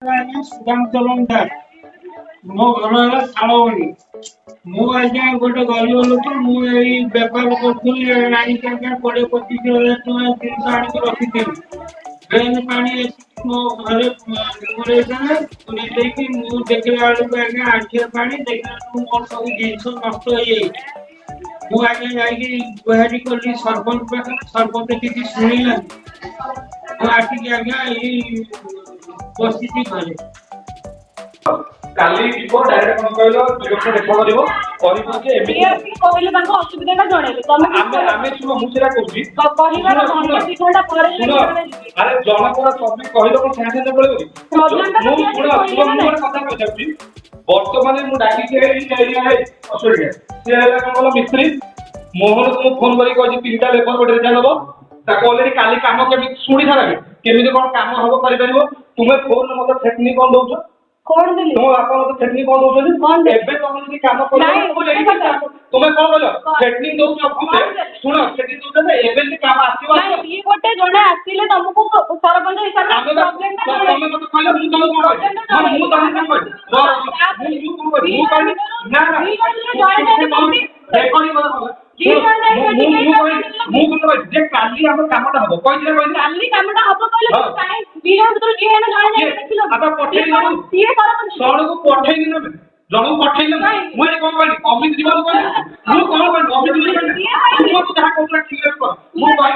ଆଜ୍ଞା ସୁଦାମ ଦାସ ମୋ ଘର ହେଲା ଶାଳବଣି। ମୁଁ ଆଜ୍ଞା ଗୋଟେ ଗରିବ ଲୋକ। ମୁଁ ଏଇ ବେପାର କରୁଥିଲି ଆଣିକି ଆଜ୍ଞା 20-25 ହଜାର ଟଙ୍କା ଜିନିଷ ଆଣିକି ରଖିଥିଲି। ଡ୍ରେନ୍ ପାଣି ଆସିକି ମୋ ଘରେ ପୁରେଇ ଦେଲେ। ପୁରେଇ ଦେଇକି ମୁଁ ଦେଖିଲା ବେଳକୁ ଆଜ୍ଞା ଆଣ୍ଠିଏ ପାଣି। ଦେଖିଲା ବେଳକୁ ମୋର ସବୁ ଜିନିଷ ନଷ୍ଟ ହେଇଯାଇଛି। ମୁଁ ଆଜ୍ଞା ଯାଇକି ଗୁହାରି କଲି ସରପଞ୍ଚ ପାଖରେ। ସରପଞ୍ଚ କିଛି ଶୁଣିଲାନି। ମୁଁ ଆସିକି ଆଜ୍ଞା ଏଇ ବସିଛି ଘରେ। କାଲି ଯିବ ଡାଇରେକ୍ଟ କଣ କହିଲ ବିରକ୍ତ ଦେଖା କରିବ କହିବ ଯେ ଏମିତି କହିଲେ ତାଙ୍କ ଅସୁବିଧାଟା ଜଣେଇବେ ତମେ ଆମେ ଶୁଣ ମୁଁ ସେଟା କହୁଛି କହିବାର ଘଣ୍ଟା 2 ଘଣ୍ଟା ପରେ ଶୁଣ ଆରେ ଜଣଙ୍କର ତମେ କହିଲ କଣ ସାଙ୍ଗେ ସାଙ୍ଗେ ପଳେଇବ ମୁଁ ଶୁଣ ମୁଁ ଗୋଟେ କଥା ପଚାରୁଛି ବର୍ତ୍ତମାନ ମୁଁ ଡାକିଛି ଏରିଆରେ ଅସୁବିଧା ସେ ହେଲା କଣ କହିଲ ମିସ୍ତ୍ରୀ ମୋହନକୁ ମୁଁ ଫୋନ କରିକି କହିଛି 3ଟା ଲେବର ଗୋଟେ ରେଜା ଦବ ତାକୁ ଅଲରେଡି କାଲି କାମ କେମିତି ଶୁଣି ସାରା କେମିତି କଣ କାମ ହବ କରିପାରିବ ତୁମେ ଫୋନ ମତେ ଟେକ୍ନିକ କଣ ଦଉଛ କଣ ଦେଲି ତୁମ ବାପା ମତେ ଟେକ୍ନିକ କଣ ଦଉଛନ୍ତି କଣ ଏବେ ତମେ ଯଦି କାମ କରିବ ତୁମେ କଣ କହିଲ ଟେକ୍ନିକ ଦଉଛ ଶୁଣ ଟେକ୍ନିକ ଦଉଛ ଏବେ ଯଦି କାମ ଆସିବ ଇଏ ଗୋଟେ ଜଣେ ଆସିଲେ ତମକୁ ସରପଞ୍ଚ ହିସାବରେ ତମେ ମତେ କହିଲ ମୁଁ ତମକୁ କଣ ମୁଁ ତମକୁ କଣ କହିବି ନା ମୁଁ କଣ କହିବି ଯେ କାଲି ଆମ କାମଟା ହବ କହିଥିଲେ କାଲି କାମଟା ହବ କହିଲେ କାଇଁ ଦିନ ଭିତରୁ ଯିଏ ହେଲେ ଜଣେ ଯାଇକି ଦେଖିଲ ଜଣକୁ ପଠେଇନି ନେବେ ଜଣକୁ ପଠେଇନି ମୁଁ ଏଠି କଣ କହିଲି ଅମିତ ଯିବାକୁ କହିଲି ମୁଁ କଣ କହିଲି ଅମିତ ଯିବାକୁ କହିଲି ଯାହା କହୁଥିଲା ଠିକ ମୁଁ କହିଲି